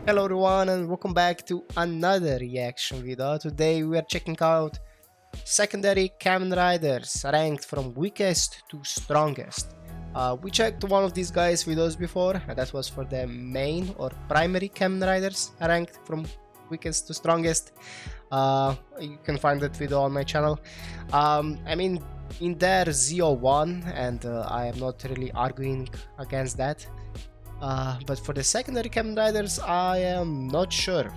Hello everyone and welcome back to another reaction video. Today we are checking out secondary Kamen Riders ranked from weakest to strongest. We checked one of these guys' videos before, and that was for the main or primary Kamen Riders ranked from weakest to strongest. You can find that video on my channel. In there Zio won, and I am not really arguing against that. But for the secondary Kamen Riders, I am not sure.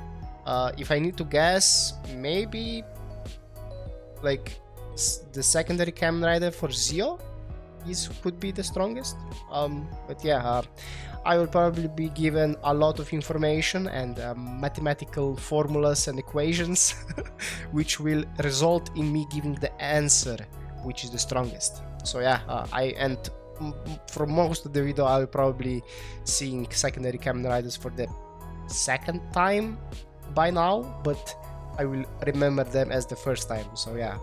If I need to guess, maybe like the secondary Kamen Rider for Zio could be the strongest. But yeah, I will probably be given a lot of information and mathematical formulas and equations, which will result in me giving the answer, which is the strongest. So yeah, for most of the video I'll probably seeing secondary Kamen Riders for the second time by now, but I will remember them as the first time, so yeah,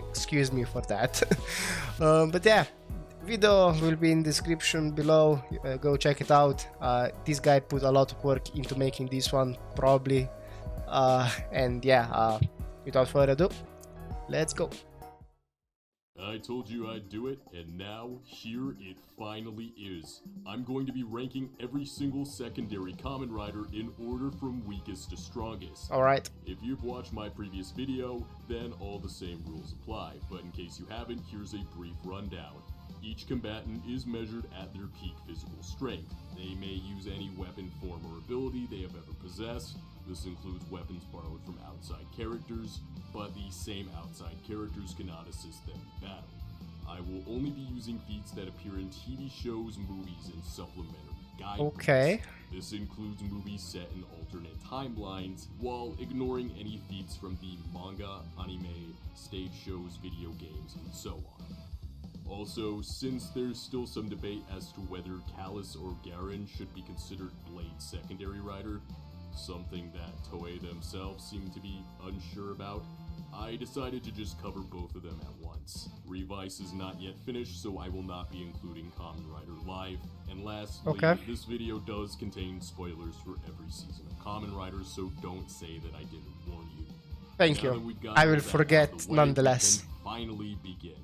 excuse me for that. But yeah, video will be in description below, go check it out. This guy put a lot of work into making this one, probably, and yeah, without further ado, let's go. I told you I'd do it, and now, here it finally is. I'm going to be ranking every single secondary Kamen Rider in order from weakest to strongest. Alright. If you've watched my previous video, then all the same rules apply, but in case you haven't, here's a brief rundown. Each combatant is measured at their peak physical strength. They may use any weapon, form, or ability they have ever possessed. This includes weapons borrowed from outside characters, but these same outside characters cannot assist them in battle. I will only be using feats that appear in TV shows, movies, and supplementary guidebooks. Okay. This includes movies set in alternate timelines, while ignoring any feats from the manga, anime, stage shows, video games, and so on. Also, since there's still some debate as to whether Callus or Garren should be considered Blade's secondary rider, something that Toei themselves seem to be unsure about, I decided to just cover both of them at once. Revice is not yet finished, so I will not be including Kamen Rider Live. And lastly, this video does contain spoilers for every season of Kamen Riders, so don't say that I didn't warn you. Thank you. I will forget nonetheless. And finally begin.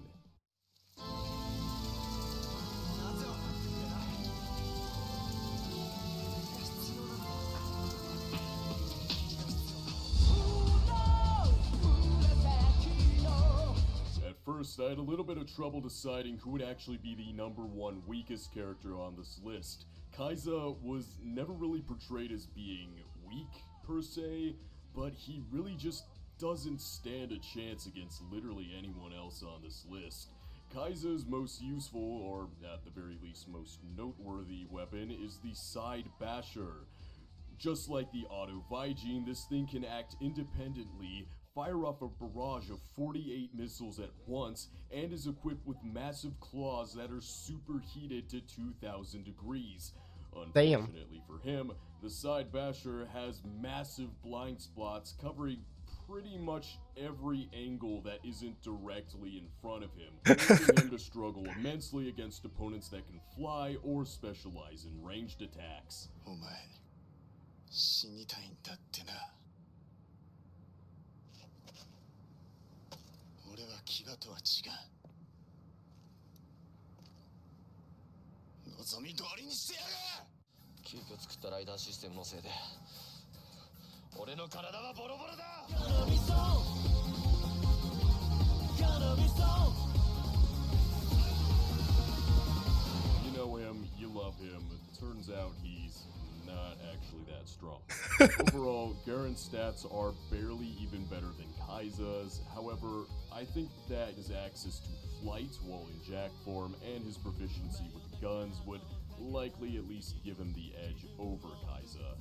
First, I had a little bit of trouble deciding who would actually be the #1 weakest character on this list. Kaiza was never really portrayed as being weak, per se, but he really just doesn't stand a chance against literally anyone else on this list. Kaiza's most useful, or at the very least most noteworthy weapon, is the Side Basher. Just like the Auto Vigene, this thing can act independently, fire off a barrage of 48 missiles at once, and is equipped with massive claws that are superheated to 2,000 degrees. Unfortunately for him, the Side Basher has massive blind spots covering pretty much every angle that isn't directly in front of him, making him to struggle immensely against opponents that can fly or specialize in ranged attacks. 死にたいんだってな。俺は牙とは違う。望み通りにしてやる。急遽作ったライダーシステムのせいで俺の体はボロボロだ。You know him, you love him. It turns out he's not actually that strong. Overall, Garren's stats are barely even better than Kaiza's. However, I think that his access to flight while in Jack form and his proficiency with guns would likely at least give him the edge over Kaiza.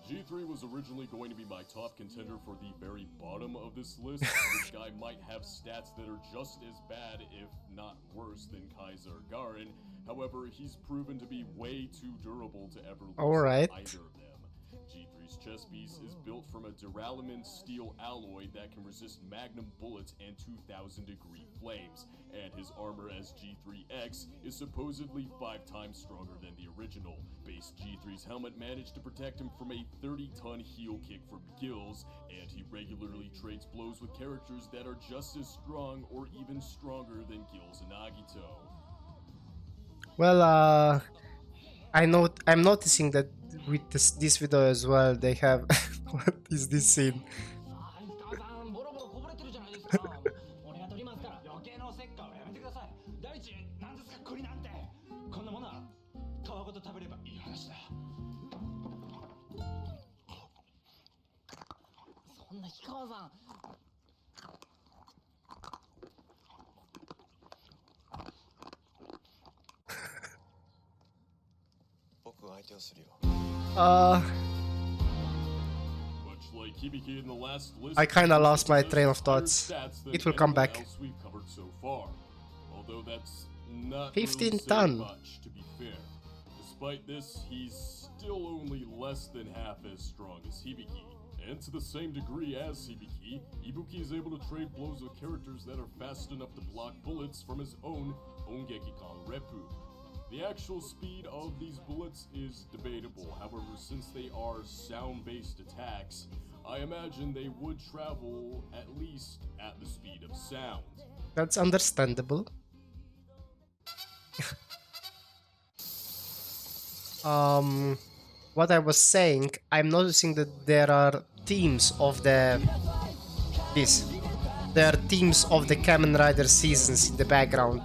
G3 G3 was originally going to be my top contender for the very bottom of this list. This guy might have stats that are just as bad, if not worse, than Kaiza or Garren. However, he's proven to be way too durable to ever lose either of them. G3's chest piece is built from a duralumin steel alloy that can resist magnum bullets and 2,000-degree flames, and his armor as G3X is supposedly 5 times stronger than the original. Base G3's helmet managed to protect him from a 30-ton heel kick from Gills, and he regularly trades blows with characters that are just as strong or even stronger than Gills and Agito. Well, I'm noticing that with this video as well, they have what is this scene? Like Ibuki in the last list, I kinda lost my train of thoughts. It will come back. We've covered so far. Although that's not 15 really ton. Much, to be fair. Despite this, he's still only less than half as strong as Ibuki. And to the same degree as Ibuki, Ibuki is able to trade blows with characters that are fast enough to block bullets from his own Ongekikan Reppu. The actual speed of these bullets is debatable, however, since they are sound-based attacks, I imagine they would travel at least at the speed of sound. That's understandable. What I was saying, I'm noticing that there are teams of the Kamen Rider seasons in the background.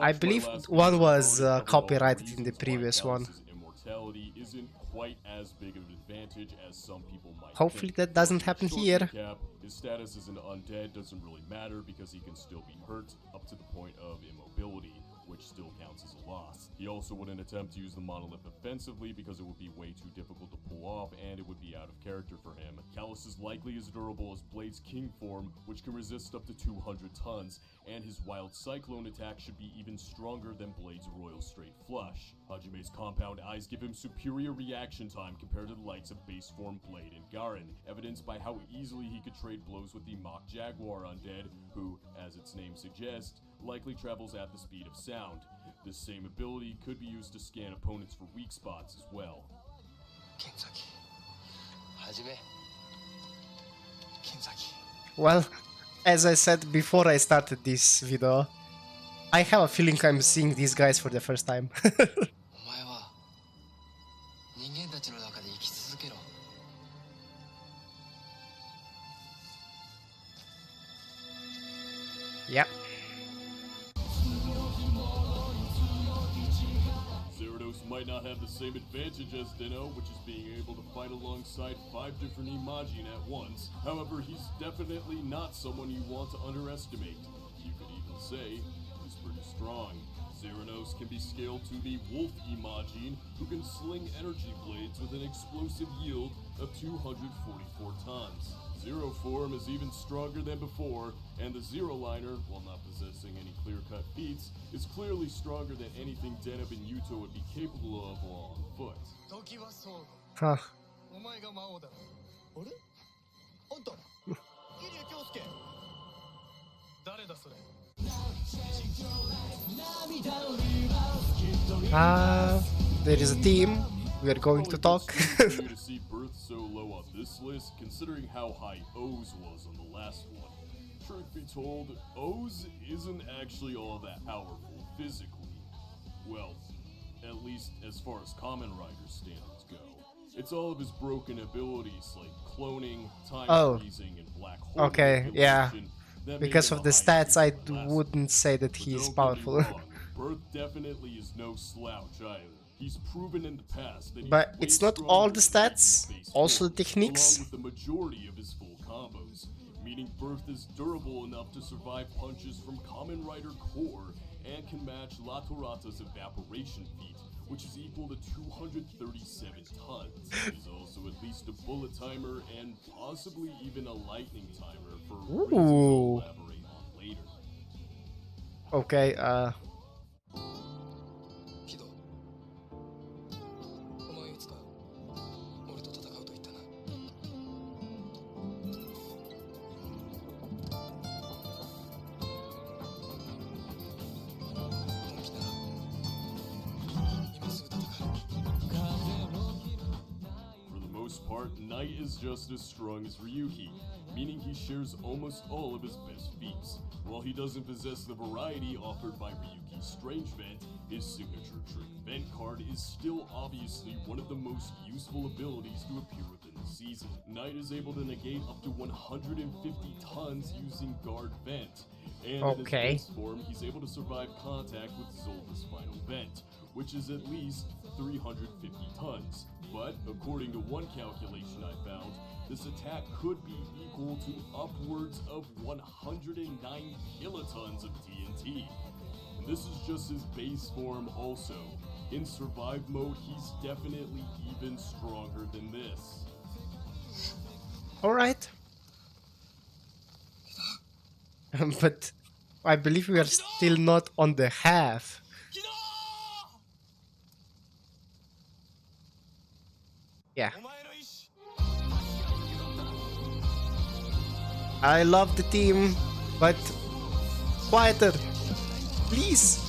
I believe one was copyrighted in the previous one. Immortality isn't quite as big of an advantage as some people might Hopefully that doesn't happen here. His status as an undead doesn't really matter because he can still be hurt up to the point of immobility, which still counts as a loss. He also wouldn't attempt to use the monolith offensively because it would be way too difficult to pull off and it would be out of character for him. Callus is likely as durable as Blade's King form, which can resist up to 200 tons, and his Wild Cyclone attack should be even stronger than Blade's Royal Straight Flush. Hajime's compound eyes give him superior reaction time compared to the likes of base form Blade and Garren, evidenced by how easily he could trade blows with the Mach Jaguar undead, who, as its name suggests, likely travels at the speed of sound. This same ability could be used to scan opponents for weak spots as well. Well, as I said before I started this video, I have a feeling I'm seeing these guys for the first time. Yep. Zeronos might not have the same advantage as Deno, which is being able to fight alongside 5 different Imagine at once. However, he's definitely not someone you want to underestimate. You could even say he's pretty strong. Zeronos can be scaled to the Wolf Imagine, who can sling energy blades with an explosive yield of 244 tons. Zero form is even stronger than before, and the Zero Liner, while not possessing any clear-cut feats, is clearly stronger than anything Deneb and Yuto would be capable of while on foot. Huh. There is a team. We are going to talk. To see Birth so low on this list, considering how high O's was on the last one. Truth be told, O's isn't actually all that powerful physically. Well, at least as far as Kamen Rider standards go. It's all of his broken abilities like cloning, time freezing, and black hole. Okay, yeah. Because of the stats, I wouldn't say that he's powerful. Birth definitely is no slouch either. He's proven in the past that but it's not all the stats, also the techniques. Along with the majority of his full combos, meaning Birth is durable enough to survive punches from Kamen Rider Core and can match La Torata's evaporation feat, which is equal to 237 tons. He's also at least a bullet timer and possibly even a lightning timer for reasons I'll elaborate on later. Okay, キド、お前いつか俺と戦うと言ったな。本気なら今すぐ戦う。 For the most part, Knight is just as strong as Ryuhi, meaning he shares almost all of his best feats. While he doesn't possess the variety offered by Ryuki's Strange Vent, his signature trick Vent card is still obviously one of the most useful abilities to appear within the season. Knight is able to negate up to 150 tons using Guard Vent, and in his best form, he's able to survive contact with Zolta's Final Vent, which is at least 350 tons. But according to one calculation I found, this attack could be equal to upwards of 109 kilotons of TNT. And this is just his base form also. In survive mode, he's definitely even stronger than this. alright. But I believe we are still not on the half. Yeah. I love the team, but quieter, please.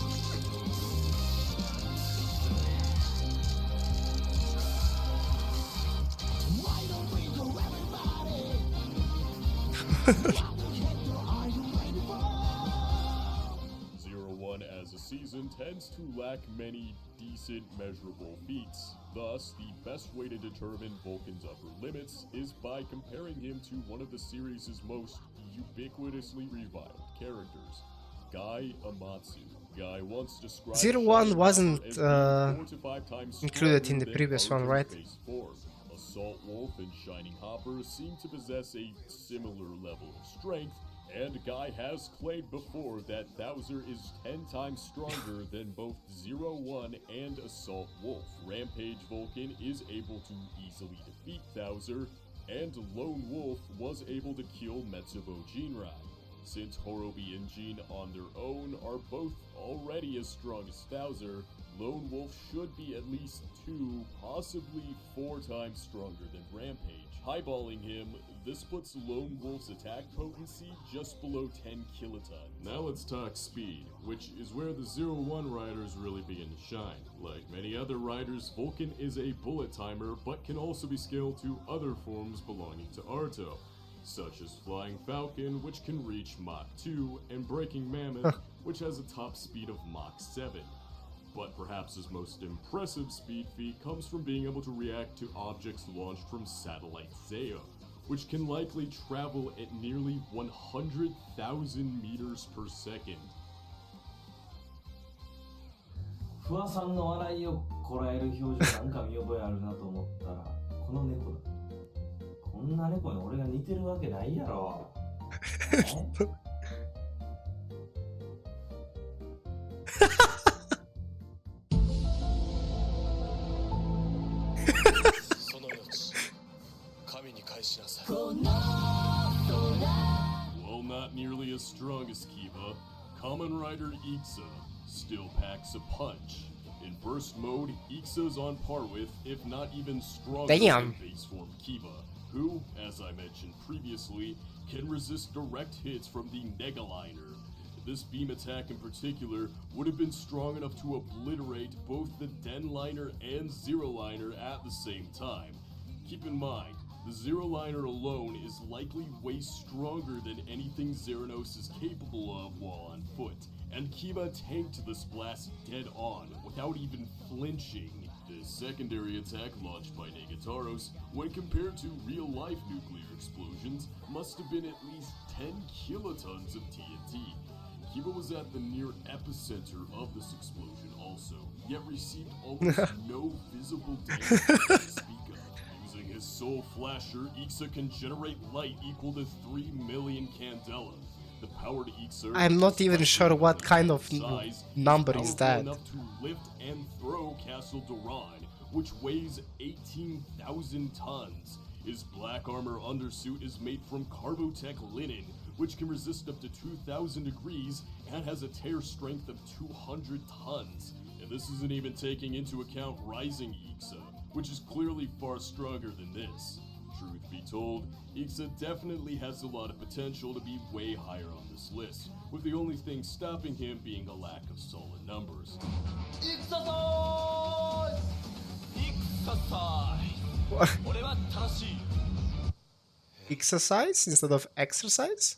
Zero-1 as a season tends to lack many decent measurable feats. Thus, the best way to determine Vulcan's upper limits is by comparing him to one of the series' most ubiquitously reviled characters, Guy Amatsu. Guy once described 0-1 wasn't as being 4 to 5 times included in the stronger previous than one, right? Naruto's base form. Assault Wolf and Shining Hopper seem to possess a similar level of strength, and Guy has claimed before that Thouser is 10 times stronger than both Zero-1 and Assault Wolf. Rampage Vulcan is able to easily defeat Thouser, and Lone Wolf was able to kill Metsubo Jinrai. Since Horobi and Jin on their own are both already as strong as Thouser, Lone Wolf should be at least 2, possibly 4 times stronger than Rampage. Highballing him, this puts Lone Wolf's attack potency just below 10 kilotons. Now let's talk speed, which is where the 0-1 riders really begin to shine. Like many other riders, Vulcan is a bullet timer, but can also be scaled to other forms belonging to Arto, such as Flying Falcon, which can reach Mach 2, and Breaking Mammoth, which has a top speed of Mach 7. But perhaps his most impressive speed feat comes from being able to react to objects launched from satellite Zeo, which can likely travel at nearly 100,000 meters per second. 不破さんの笑いをこらえる表情なんか見覚えあるなと思ったらこの猫だ。こんな猫に俺が似てるわけないやろ。その命、神に返しなさい。 While not nearly as strong as Kiva, Kamen Rider Ixa still packs a punch. In burst mode, Ixa's on par with, if not even stronger than base form Kiva, who, as I mentioned previously, can resist direct hits from the Negaliner. This beam attack in particular would have been strong enough to obliterate both the Denliner and Zero-liner at the same time. Keep in mind, the Zero-liner alone is likely way stronger than anything Zeronos is capable of while on foot, and Kiva tanked this blast dead on, without even flinching. This secondary attack launched by Negataros, when compared to real-life nuclear explosions, must have been at least 10 kilotons of TNT. Kiva was at the near epicenter of this explosion also, yet received almost no visible damage to speak of. Using his Soul Flasher, Ixa can generate light equal to 3 million candela. The powered Ixer I'm not even sure what kind of size number is powerful that. enough to lift and throw Castle Duran, which weighs 18,000 tons. His black armor undersuit is made from Carbotech linen, which can resist up to 2,000 degrees and has a tear strength of 200 tons. And this isn't even taking into account Rising Ixa, which is clearly far stronger than this. Truth be told, Ixa definitely has a lot of potential to be way higher on this list, with the only thing stopping him being a lack of solid numbers. Exercise! Exercise! Exercise instead of exercise?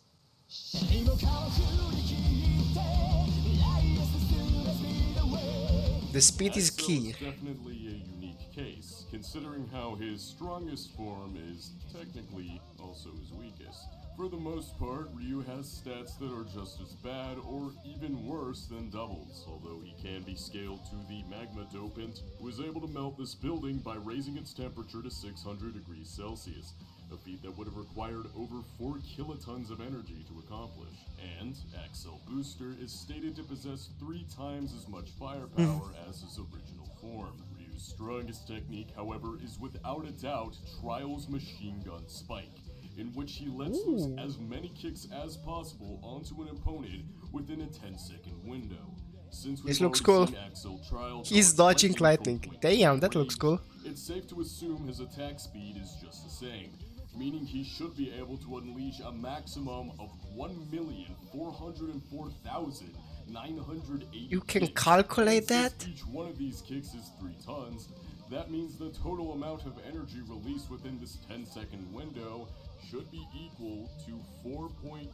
The speed is key. Definitely a unique case, considering how his strongest form is technically also his weakest. For the most part, Ryu has stats that are just as bad or even worse than doubles, although he can be scaled to the magma dopant, who is able to melt this building by raising its temperature to 600 degrees Celsius, a feat that would have required over 4 kilotons of energy to accomplish. And Accel Booster is stated to possess 3 times as much firepower as his original form. Ryu's strongest technique, however, is without a doubt Trial's Machine Gun Spike, in which he lets loose as many kicks as possible onto an opponent within a 10-second window. Since This we've looks already cool. seen Accel Trial He's dodge dodging lightning. from point Damn, to that looks range, cool. it's safe to assume his attack speed is just the same, meaning he should be able to unleash a maximum of 1,404,980 You can kicks. calculate And that? since each one of these kicks is 3 tons, that means the total amount of energy released within this 10-second window should be equal to 4.2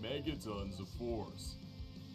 megatons of force.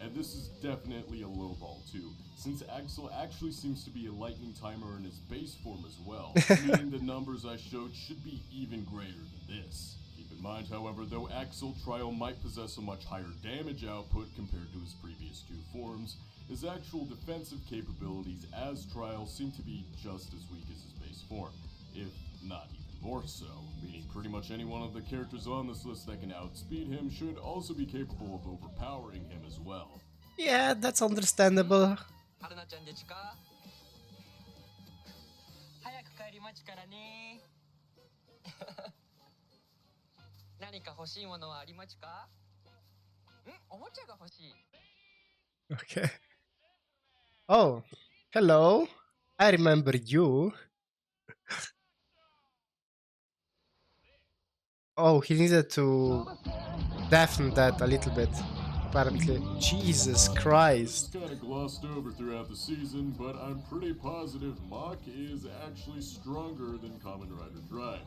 And this is definitely a lowball too, since Accel actually seems to be a lightning timer in his base form as well, meaning the numbers I showed should be even greater than this. Keep in mind, however, though Accel Trial might possess a much higher damage output compared to his previous 2 forms, his actual defensive capabilities as Trial seem to be just as weak as his base form, if not even more so, meaning pretty much any one of the characters on this list that can outspeed him should also be capable of overpowering him as well. Yeah, that's understandable. 春菜ちゃんでちか早く帰り待ちからね何か欲しいものはありまちかおもちゃが欲しい Okay. Oh, hello. I remember you. Oh, he needed to deafen that a little bit, apparently. Jesus Christ. It's kind of glossed over throughout the season, but I'm pretty positive Mach is actually stronger than Kamen Rider Drive.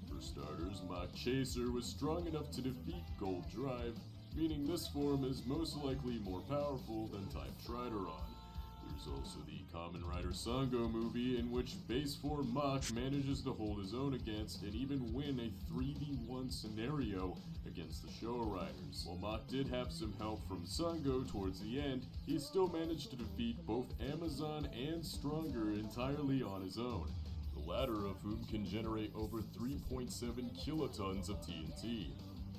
For starters, Mach Chaser was strong enough to defeat Gold Drive, meaning this form is most likely more powerful than Type Trideron. There's also the Kamen Rider Sango movie, in which base form Mach manages to hold his own against and even win a 3v1 scenario against the Showa Riders. While Mach did have some help from Sango towards the end, he still managed to defeat both Amazon and Stronger entirely on his own, the latter of whom can generate over 3.7 kilotons of TNT.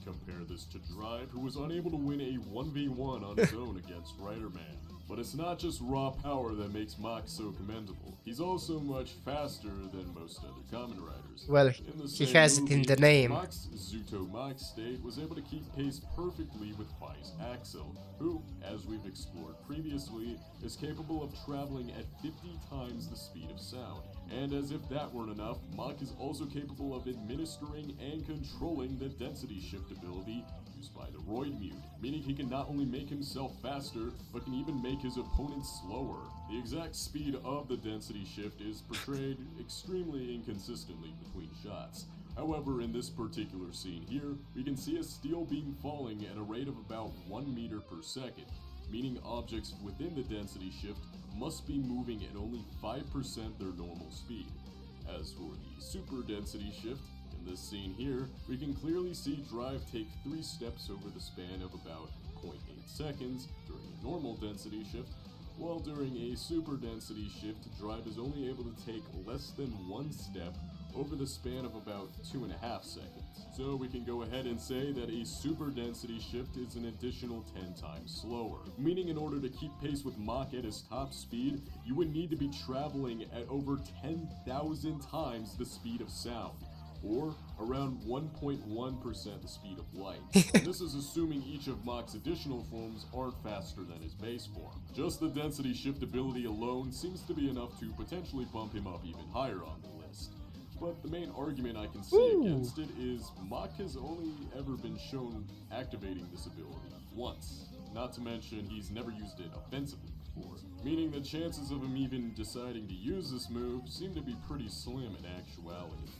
Compare this to Drive, who was unable to win a 1v1 on his own against Riderman. But it's not just raw power that makes Mach so commendable. He's also much faster than most other Kamen Riders. Well, he has it in the name. Mach's Zuto Mach state was able to keep pace perfectly with Fai's Accel, who, as we've explored previously, is capable of traveling at 50 times the speed of sound. And as if that weren't enough, Mach is also capable of administering and controlling the density shift ability used by the Roid Mute, meaning he can not only make himself faster, but can even make his opponents slower. The exact speed of the density shift is portrayed extremely inconsistently between shots. However, in this particular scene here, we can see a steel beam falling at a rate of about 1 meter per second, meaning objects within the density shift must be moving at only 5% their normal speed. As for the super density shift, in this scene here, we can clearly see Drive take 3 steps over the span of about 0.8 seconds during a normal density shift, while during a super density shift, Drive is only able to take less than 1 step over the span of about 2.5 seconds. So we can go ahead and say that a super density shift is an additional 10 times slower, meaning in order to keep pace with Mach at his top speed, you would need to be traveling at over 10,000 times the speed of sound, or around 1.1% the speed of light. And this is assuming each of Mach's additional forms aren't faster than his base form. Just the density shift ability alone seems to be enough to potentially bump him up even higher on the list. But the main argument I can see against it is Mach has only ever been shown activating this ability once. Not to mention he's never used it offensively before, meaning the chances of him even deciding to use this move seem to be pretty slim in actuality.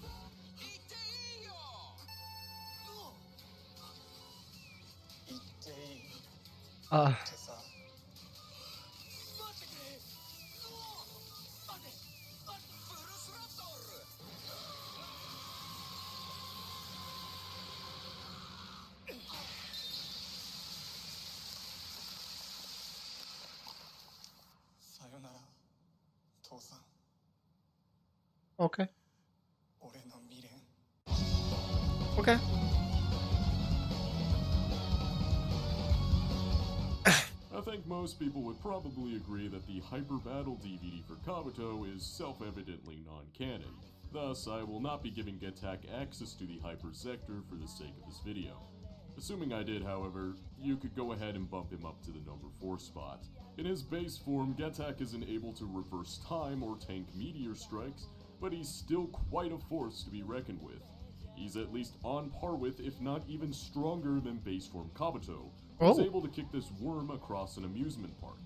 Okay. Okay. I think most people would probably agree that the Hyper Battle DVD for Kabuto is self-evidently non-canon. Thus, I will not be giving Gatack access to the Hyper Sector for the sake of this video. Assuming I did, however, you could go ahead and bump him up to the number 4 spot. In his base form, Gatack isn't able to reverse time or tank meteor strikes, but he's still quite a force to be reckoned with. He's at least on par with, if not even stronger than base form Kabuto, who's able to kick this worm across an amusement park.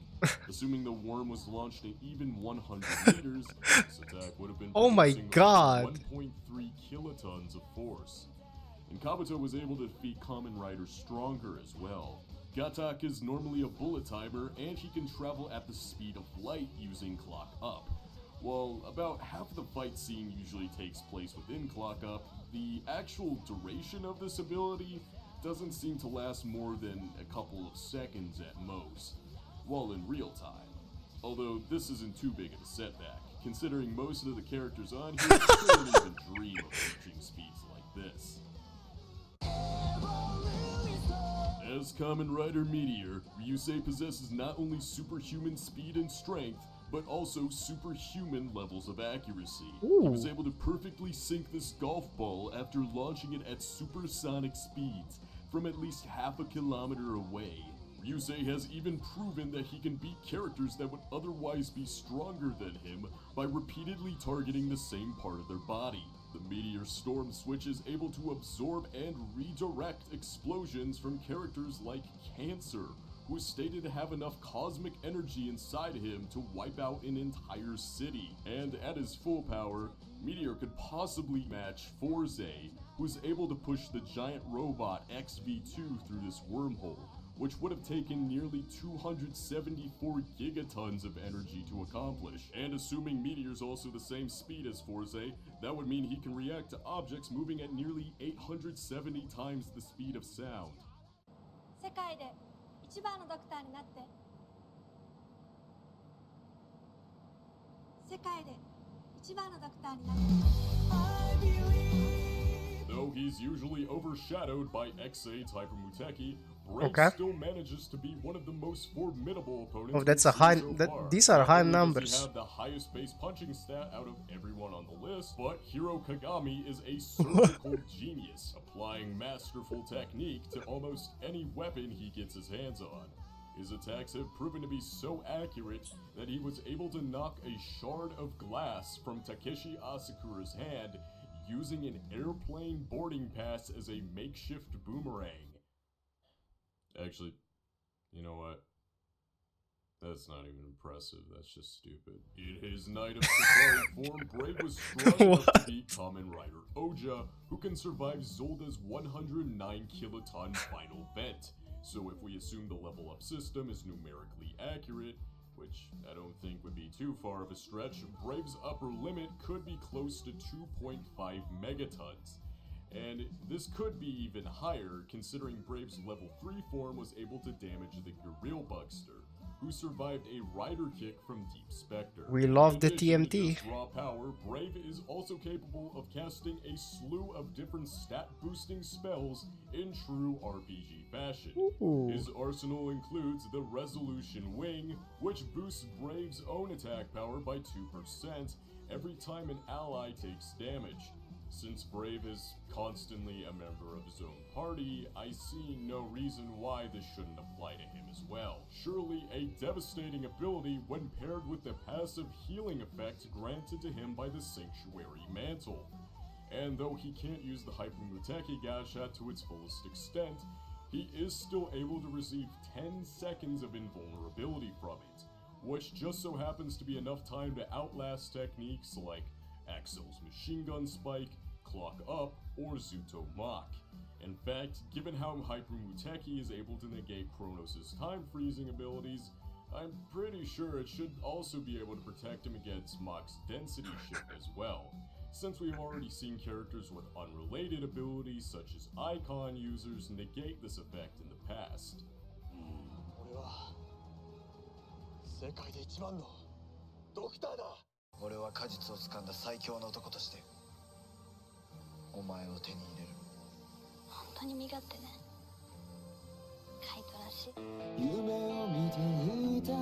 Assuming the worm was launched at even 100 meters, this attack would have been producing 1.3 kilotons of force. And Kabuto was able to defeat Kamen Riders stronger as well. Gatack is normally a bullet timer, and he can travel at the speed of light using Clock Up. While about half of the fight scene usually takes place within Clock Up, the actual duration of this ability doesn't seem to last more than a couple of seconds at most, while in real time. Although this isn't too big of a setback, considering most of the characters on here couldn't even dream of reaching speeds like this. As Kamen Rider Meteor, Ryusei possesses not only superhuman speed and strength, but also superhuman levels of accuracy. He was able to perfectly sink this golf ball after launching it at supersonic speeds from at least half a kilometer away. Ryusei has even proven that he can beat characters that would otherwise be stronger than him by repeatedly targeting the same part of their body. The Meteor Storm Switch is able to absorb and redirect explosions from characters like Cancer, who is stated to have enough cosmic energy inside him to wipe out an entire city. And at his full power, Meteor could possibly match Fourze, who is able to push the giant robot XV2 through this wormhole, which would have taken nearly 274 gigatons of energy to accomplish. And assuming Meteor's also the same speed as Fourze, that would mean he can react to objects moving at nearly 870 times the speed of sound. 世界で一番のドクターになって世界で一番のドクターになって Though he's usually overshadowed by Accel type of Muteki, Brave still manages to be one of the most formidable opponents. Oh, that's a high. These are high numbers. He have the highest base punching stat out of everyone on the list, but Hiro Kagami is a surgical genius, applying masterful technique to almost any weapon he gets his hands on. His attacks have proven to be so accurate that he was able to knock a shard of glass from Takeshi Asakura's hand using an airplane boarding pass as a makeshift boomerang. Actually, you know what? That's not even impressive, that's just stupid. In his Knight of Safari form, Brave was strong enough to beat Kamen Rider Oja, who can survive Zolda's 109 kiloton final vent. So if we assume the level up system is numerically accurate, which I don't think would be too far of a stretch, Brave's upper limit could be close to 2.5 megatons. And this could be even higher, considering Brave's level 3 form was able to damage the Gorilla Bugster, who survived a rider kick from Deep Specter. We love In the addition to TMT. just raw power, Brave is also capable of casting a slew of different stat-boosting spells in true RPG fashion. Ooh. His arsenal includes the Resolution Wing, which boosts Brave's own attack power by 2% every time an ally takes damage. Since Brave is constantly a member of his own party, I see no reason why this shouldn't apply to him as well. Surely a devastating ability when paired with the passive healing effect granted to him by the Sanctuary Mantle. And though he can't use the Hypermuteki Gacha to its fullest extent, he is still able to receive 10 seconds of invulnerability from it, which just so happens to be enough time to outlast techniques like Accel's Machine Gun Spike, Clock Up, or Zuto Mach. In fact, given how Hypermuteki is able to negate Kronos' time freezing abilities, I'm pretty sure it should also be able to protect him against Mach's density shift as well, since we've already seen characters with unrelated abilities such as Icon users negate this effect in the past. 俺は世界で一番のドクターだ。俺は果実を掴んだ最強の男としてお前を手に入れる。本当に身勝手ねカイトらしい夢を見ていた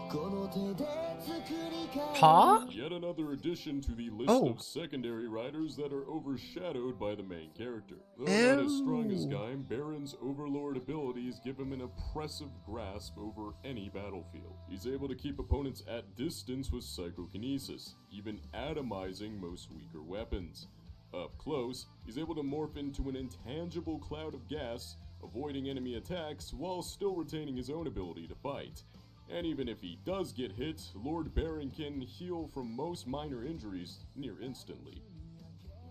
この手で作り変え Huh? Yet another addition to the list Oh. of secondary riders that are overshadowed by the main character. Though not as strong as Oh. Geiz, Baron's overlord abilities give him an oppressive grasp over any battlefield. He's able to keep opponents at distance with psychokinesis, even atomizing most weaker weapons. Up close, he's able to morph into an intangible cloud of gas, avoiding enemy attacks while still retaining his own ability to fight. And even if he does get hit, Lord Baron can heal from most minor injuries near instantly.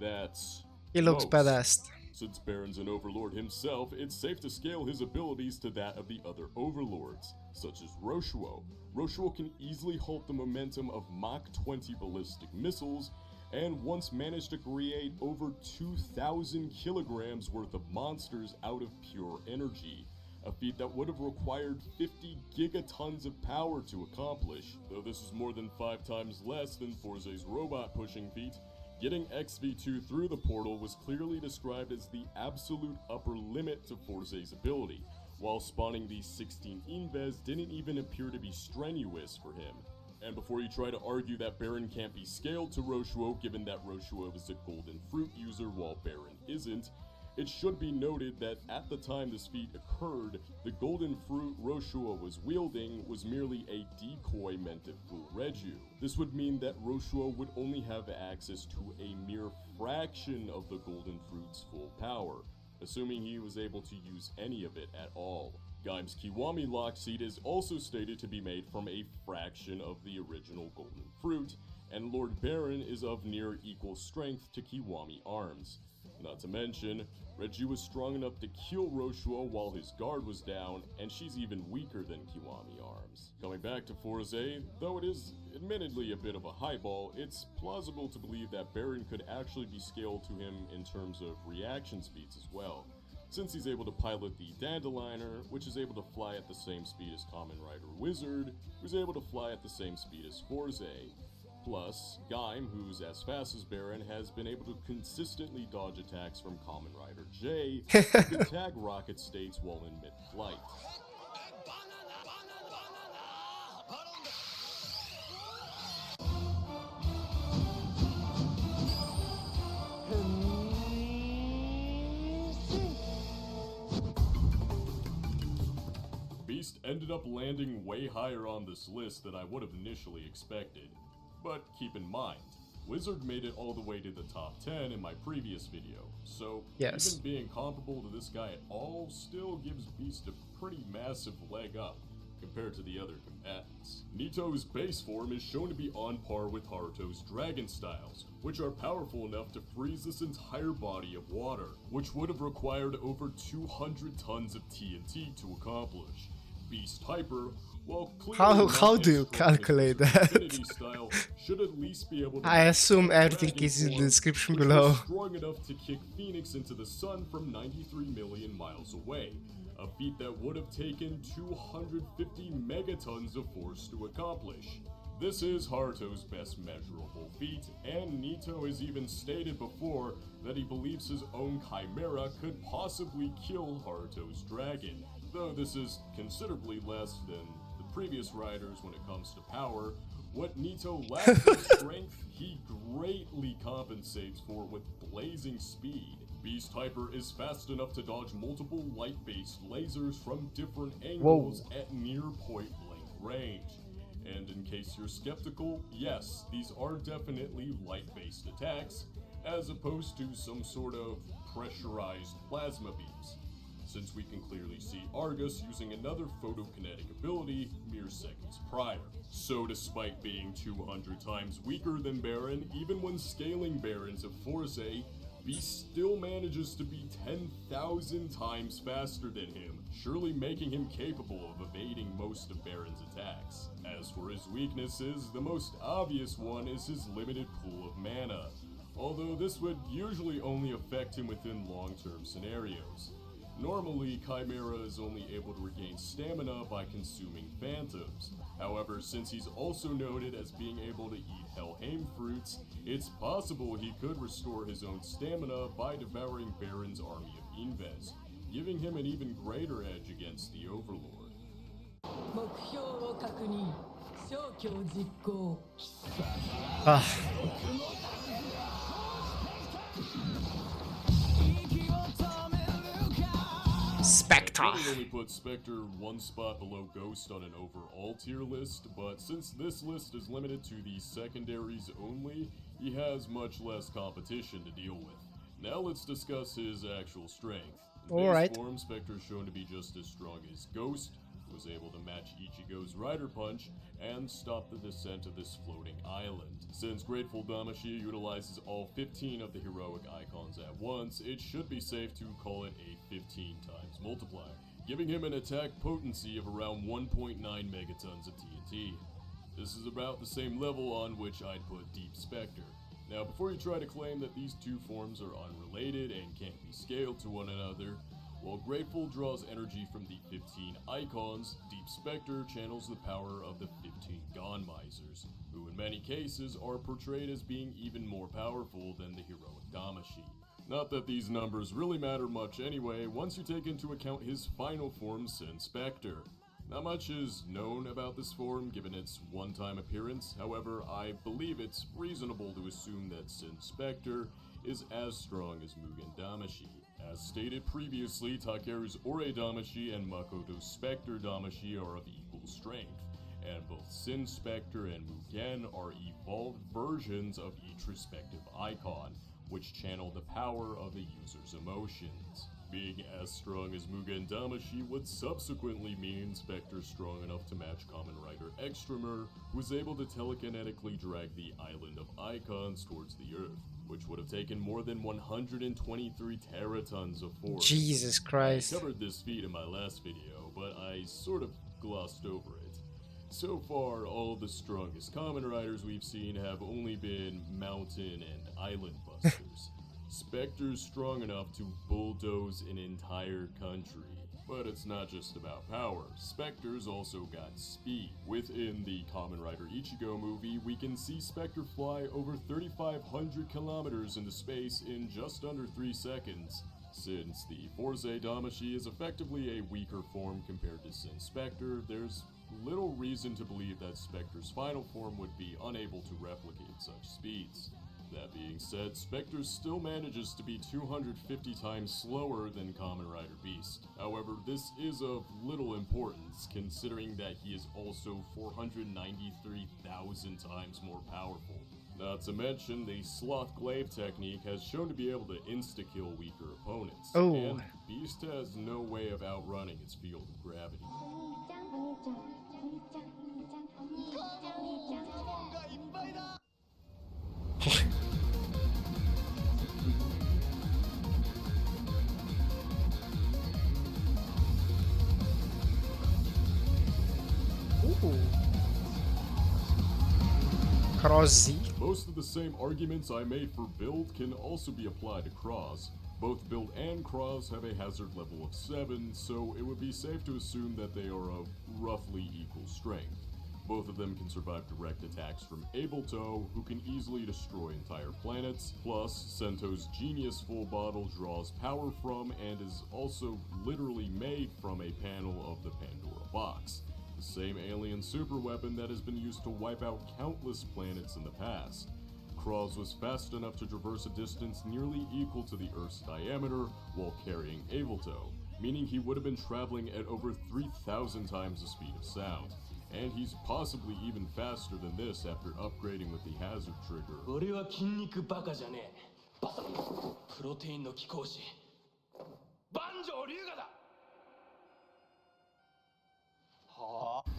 That's He looks most. badass. Since Baron's an overlord himself, it's safe to scale his abilities to that of the other overlords, such as Roshuo. Roshuo can easily halt the momentum of Mach 20 ballistic missiles, and once managed to create over 2,000 kilograms worth of monsters out of pure energy, a feat that would have required 50 gigatons of power to accomplish. Though this is more than 5 times less than Forze's robot pushing feat, getting XV2 through the portal was clearly described as the absolute upper limit to Forze's ability, while spawning these 16 Inves didn't even appear to be strenuous for him. And before you try to argue that Baron can't be scaled to Roshuo given that Roshuo is a golden fruit user while Baron isn't, it should be noted that at the time this feat occurred, the golden fruit Roshuo was wielding was merely a decoy meant to fool Reju. This would mean that Roshuo would only have access to a mere fraction of the golden fruit's full power, assuming he was able to use any of it at all. Gaim's Kiwami lock seed is also stated to be made from a fraction of the original golden fruit, and Lord Baron is of near equal strength to Kiwami arms. Not to mention, Reju was strong enough to kill Roshuo while his guard was down, and she's even weaker than Kiwami arms. Coming back to Forze, though it is admittedly a bit of a highball, it's plausible to believe that Baron could actually be scaled to him in terms of reaction speeds as well, since he's able to pilot the Dandeliner, which is able to fly at the same speed as Kamen Rider Wizard, who's able to fly at the same speed as Forze. Plus, Gaim, who's as fast as Baron, has been able to consistently dodge attacks from Kamen Rider J, who can tag rocket states while in mid-flight. Beast ended up landing way higher on this list than I would have initially expected. But keep in mind, Wizard made it all the way to the top 10 in my previous video, so Yes. even being comparable to this guy at all still gives Beast a pretty massive leg up compared to the other combatants. Nito's base form is shown to be on par with Haruto's dragon styles, which are powerful enough to freeze this entire body of water, which would have required over 200 tons of TNT to accomplish. Beast Hyper, while clearly How not do as you strong as calculate his that? Infinity style, should at least be able to I match assume the everything dragon is in the form, description which below. was strong enough to kick Phoenix into the sun from 93 million miles away, a feat that would have taken 250 megatons of force to accomplish. This is Haruto's best measurable feat, and Nito has even stated before that he believes his own Chimera could possibly kill Haruto's dragon, though this is considerably less than the previous riders when it comes to power. What Nito lacks in strength, he greatly compensates for with blazing speed. Beast Hyper is fast enough to dodge multiple light-based lasers from different angles at near point-blank range. And in case you're skeptical, yes, these are definitely light-based attacks, as opposed to some sort of pressurized plasma beams, since we can clearly see Argus using another photokinetic ability mere seconds prior. So despite being 200 times weaker than Baron, even when scaling Barons of Force, Beast still manages to be 10,000 times faster than him, surely making him capable of evading most of Baron's attacks. As for his weaknesses, the most obvious one is his limited pool of mana, although this would usually only affect him within long-term scenarios. Normally, Chimera is only able to regain stamina by consuming phantoms. However, since he's also noted as being able to eat Helheim fruits, it's possible he could restore his own stamina by devouring Baron's army of Inves, giving him an even greater edge against the Overlord. Specter. Probably only put Specter one spot below Ghost on an overall tier list, but since this list is limited to the secondaries only, he has much less competition to deal with. Now let's discuss his actual strength. In base form, Specter is shown to be just as strong as Ghost, who was able to match Ichigo's Rider Punch and stop the descent of this floating island. Since Grateful Damashi utilizes all 15 of the heroic icons at once, it should be safe to call it a 15 times multiplier, giving him an attack potency of around 1.9 megatons of TNT. This is about the same level on which I'd put Deep Specter. Now, before you try to claim that these two forms are unrelated and can't be scaled to one another, while Grateful draws energy from the 15 icons, Deep Specter channels the power of the 15 Gone Misers, who in many cases are portrayed as being even more powerful than the heroic Damashi. Not that these numbers really matter much anyway, once you take into account his final form, Sin Specter. Not much is known about this form given its one-time appearance, however, I believe it's reasonable to assume that Sin Specter is as strong as Mugen Damashi. As stated previously, Takeru's Ore Damashi and Makoto's Specter Damashi are of equal strength, and both Sin Specter and Mugen are evolved versions of each respective icon, which channel the power of the user's emotions. Being as strong as Mugen Damashi would subsequently mean Specter strong enough to match Kamen Rider Extremer, who was able to telekinetically drag the Island of Icons towards the Earth, which would have taken more than 123 teratons of force. Jesus Christ. I covered this feat in my last video, but I sort of glossed over it. So far, all of the strongest Kamen Riders we've seen have only been mountain and island busters. Specter's strong enough to bulldoze an entire country. But it's not just about power. Specter's also got speed. Within the Kamen Rider Ichigo movie, we can see Specter fly over 3,500 kilometers into space in just under 3 seconds. Since the Forze Damashi is effectively a weaker form compared to Sin Specter, there's little reason to believe that Specter's final form would be unable to replicate such speeds. That being said, Specter still manages to be 250 times slower than Kamen Rider Beast. However, this is of little importance, considering that he is also 493,000 times more powerful. Not to mention, the Sloth Glaive technique has shown to be able to insta-kill weaker opponents, and Beast has no way of outrunning its field of gravity. Cross Z. Most of the same arguments I made for build can also be applied to Cross. Both Build and Cross have a hazard level of 7, so it would be safe to assume that they are of roughly equal strength. Both of them can survive direct attacks from Ableto, who can easily destroy entire planets, plus Sento's Genius Full Bottle draws power from and is also literally made from a panel of the Pandora box, the same alien superweapon that has been used to wipe out countless planets in the past. Kraz was fast enough to traverse a distance nearly equal to the Earth's diameter while carrying Ableto, meaning he would have been traveling at over 3,000 times the speed of sound. And he's possibly even faster than this after upgrading with the hazard trigger. 俺は筋肉バカじゃねえ。バサプロテインの貴公子。万丈龍河だ。はあ。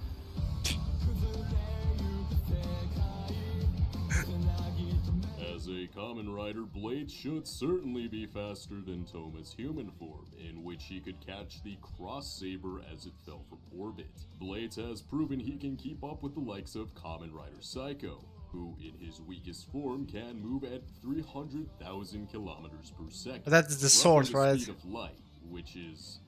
As a Kamen Rider, Blade should certainly be faster than Toma's human form, in which he could catch the Cross Saber as it fell from orbit. Blade has proven he can keep up with the likes of Kamen Rider Psycho, who in his weakest form can move at 300,000 kilometers per second. That's the sword, roughly right? The speed of light, which is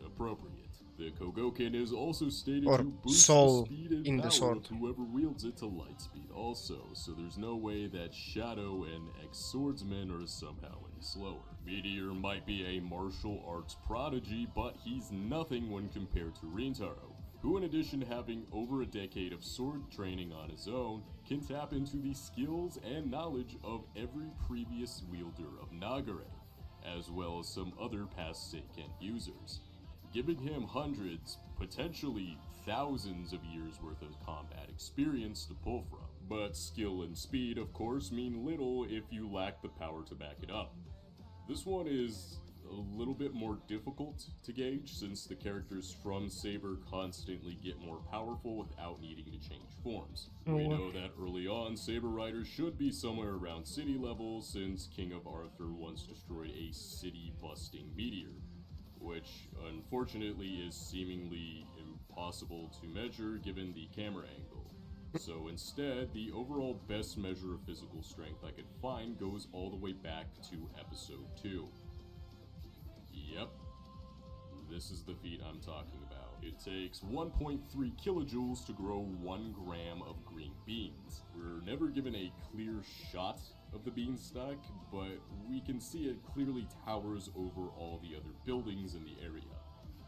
appropriate. The Kogoken is also stated Or to boost soul the speed and in the power sword. of whoever wields it to light speed also, so there's no way that Shadow and ex-swordsmen are somehow any slower. Meteor might be a martial arts prodigy, but he's nothing when compared to Rintaro, who in addition to having over a decade of sword training on his own, can tap into the skills and knowledge of every previous wielder of Nagare, as well as some other past Seiken users, giving him hundreds, potentially thousands of years worth of combat experience to pull from. But skill and speed, of course, mean little if you lack the power to back it up. This one is a little bit more difficult to gauge since the characters from Saber constantly get more powerful without needing to change forms. We know that early on, Saber Riders should be somewhere around city level since King of Arthur once destroyed a city-busting meteor, which unfortunately is seemingly impossible to measure given the camera angle. So instead, the overall best measure of physical strength I could find goes all the way back to episode 2. Yep, this is the feat I'm talking about. It takes 1.3 kilojoules to grow 1 gram of green beans. We're never given a clear shot of the beanstalk, but we can see it clearly towers over all the other buildings in the area.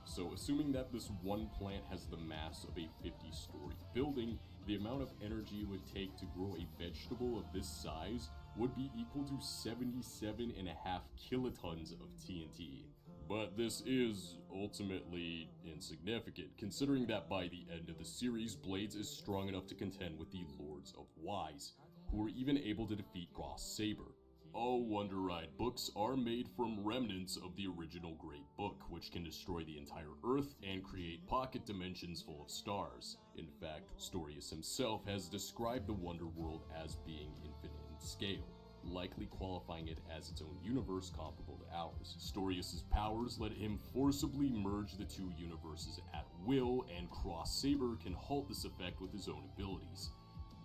So assuming that this one plant has the mass of a 50-story building, the amount of energy it would take to grow a vegetable of this size would be equal to 77.5 kilotons of TNT. But this is ultimately insignificant, considering that by the end of the series, Blades is strong enough to contend with the Lords of Wise, who were even able to defeat Cross Saber. All Wonder Ride books are made from remnants of the original Great Book, which can destroy the entire Earth and create pocket dimensions full of stars. In fact, Storius himself has described the Wonder World as being infinite in scale, likely qualifying it as its own universe comparable to ours. Storius' powers let him forcibly merge the two universes at will, and Cross Saber can halt this effect with his own abilities.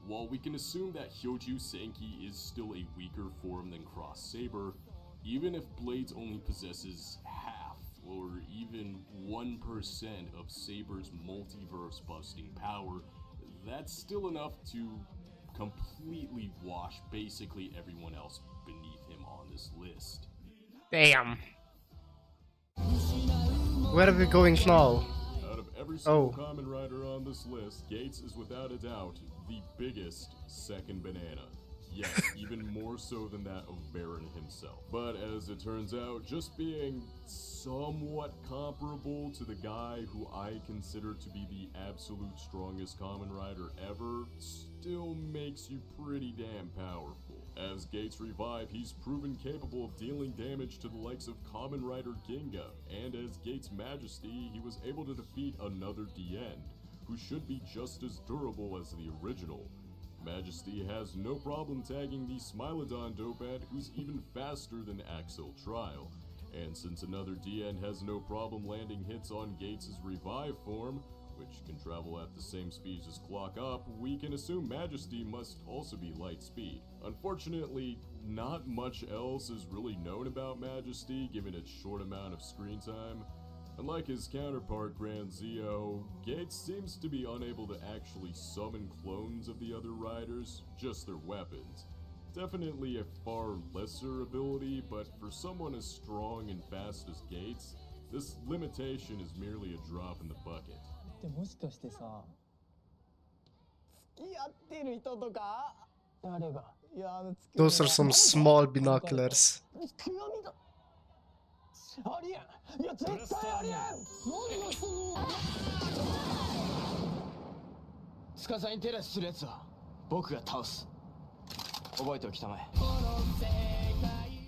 While we can assume that Hyoju Senki is still a weaker form than Cross Saber, even if Blades only possesses half or even 1% of Saber's multiverse-busting power, that's still enough to completely wash basically everyone else beneath him on this list. Damn. Where are we going now? Out of every single Kamen Rider on this list, Gates is without a doubt the biggest second banana. Yes, even more so than that of Baron himself. But as it turns out, just being somewhat comparable to the guy who I consider to be the absolute strongest Kamen Rider ever still makes you pretty damn powerful. As Gates Revive, he's proven capable of dealing damage to the likes of Kamen Rider Ginga, and as Gates Majesty, he was able to defeat another Diend, who should be just as durable as the original. Majesty has no problem tagging the Smilodon Dopat, who's even faster than Accel Trial, and since another Diend has no problem landing hits on Gates' Revive form, which can travel at the same speeds as Clock Up, we can assume Majesty must also be light speed. Unfortunately, not much else is really known about Majesty given its short amount of screen time. Unlike his counterpart Grand Zeo, Geiz seems to be unable to actually summon clones of the other riders, just their weapons. Definitely a far lesser ability, but for someone as strong and fast as Geiz, this limitation is merely a drop in the bucket. でもしかしてさ、付き合ってる人とか？誰が？いや、Those are some small binoculars. 極みだ。ありえん。いや、絶対ありえん。何の人に？司に手出しするやつは僕が倒す。覚えておきたまえ。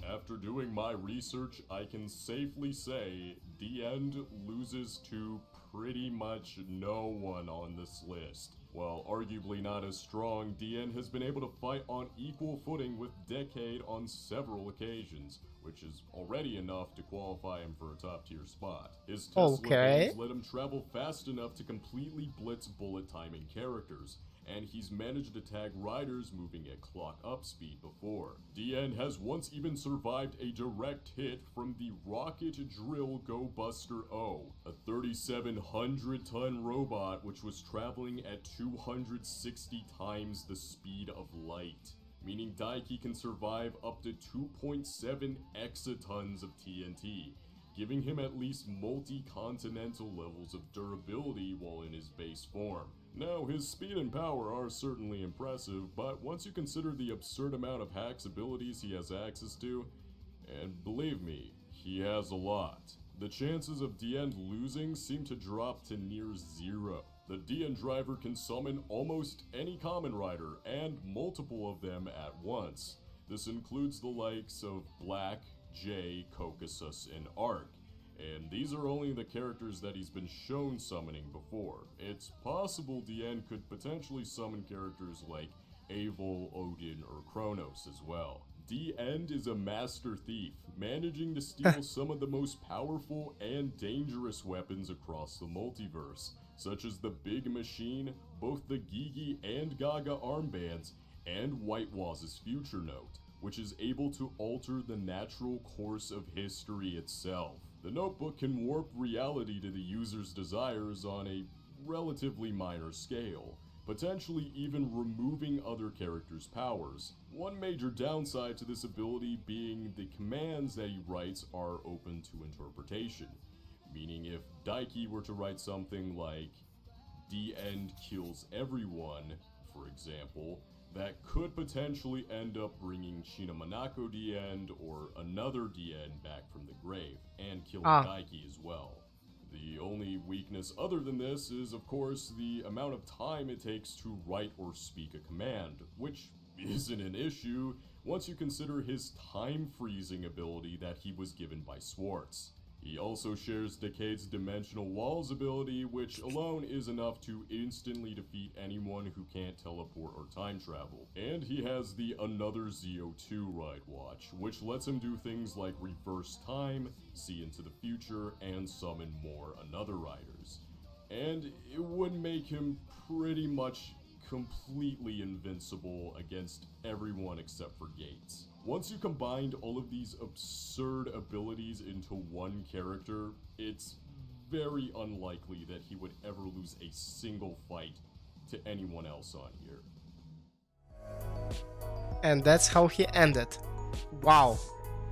After doing my research, I can safely say Diend loses to pretty much no one on this list. While arguably not as strong, Diend has been able to fight on equal footing with Decade on several occasions, which is already enough to qualify him for a top-tier spot. His Tesla games let him travel fast enough to completely blitz bullet-timing characters, and he's managed to tag riders moving at clock-up speed before. Diend has once even survived a direct hit from the Rocket Drill Go Buster O, a 3,700-ton robot which was traveling at 260 times the speed of light, meaning Daiki can survive up to 2.7 exatons of TNT, giving him at least multi-continental levels of durability while in his base form. Now, his speed and power are certainly impressive, but once you consider the absurd amount of hacks abilities he has access to, and believe me, he has a lot, the chances of Diend losing seem to drop to near zero. The Diend driver can summon almost any Kamen Rider, and multiple of them at once. This includes the likes of Black, Jay, Caucasus, and Arc. And these are only the characters that he's been shown summoning before. It's possible Diend could potentially summon characters like Avol, Odin, or Kronos as well. Diend is a master thief, managing to steal some of the most powerful and dangerous weapons across the multiverse, such as the Big Machine, both the Gigi and Gaga armbands, and Whitewaz's Future Note, which is able to alter the natural course of history itself. The notebook can warp reality to the user's desires on a relatively minor scale, potentially even removing other characters' powers. One major downside to this ability being the commands that he writes are open to interpretation, meaning if Daiki were to write something like Diend kills everyone, for example, that could potentially end up bringing Shinamanako Diend or another Diend back from the grave, and killing Daiki as well. The only weakness other than this is, of course, the amount of time it takes to write or speak a command, which isn't an issue once you consider his time-freezing ability that he was given by Swartz. He also shares Decade's Dimensional Walls ability, which alone is enough to instantly defeat anyone who can't teleport or time travel. And he has the Another Zeo 2 Ride Watch, which lets him do things like reverse time, see into the future, and summon more Another Riders. And it would make him pretty much completely invincible against everyone except for Gates. Once you combined all of these absurd abilities into one character, it's very unlikely that he would ever lose a single fight to anyone else on here. And that's how he ended. Wow.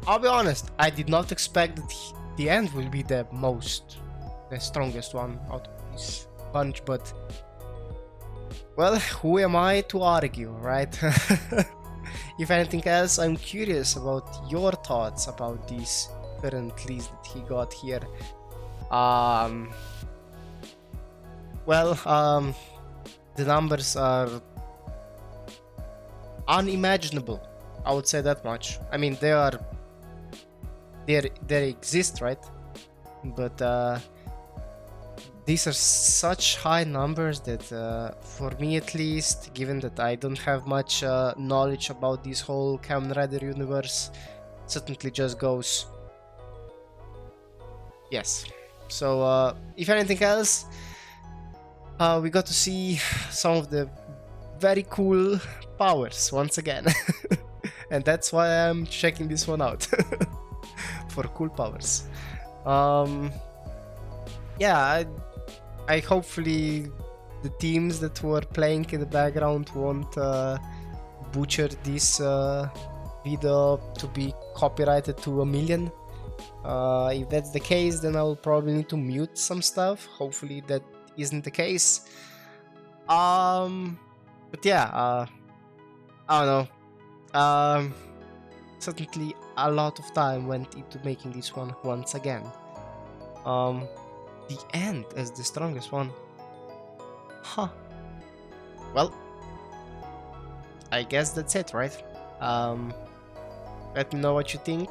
I'll be honest, I did not expect that the end will be the strongest one out of this bunch, but well, who am I to argue, right? If anything else, I'm curious about your thoughts about this current list that he got here. The numbers are unimaginable, I would say that much. I mean, they exist, right? But these are such high numbers that, for me at least, given that I don't have much knowledge about this whole Kamen Rider universe, certainly just goes yes. So, if anything else, we got to see some of the very cool powers once again. And that's why I'm checking this one out. For cool powers. Yeah, I hopefully the teams that were playing in the background won't butcher this video to be copyrighted to 1,000,000. If that's the case, then I will probably need to mute some stuff. Hopefully that isn't the case. But yeah, I don't know. Certainly a lot of time went into making this one once again. The end as the strongest one. Huh. Well, I guess that's it, right? Let me know what you think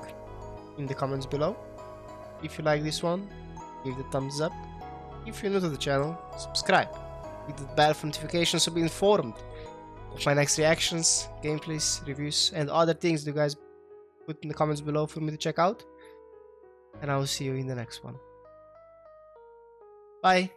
in the comments below. If you like this one, give the thumbs up. If you're new to the channel, subscribe. Hit the bell for notifications to be informed of my next reactions, gameplays, reviews, and other things you guys put in the comments below for me to check out. And I will see you in the next one. Bye.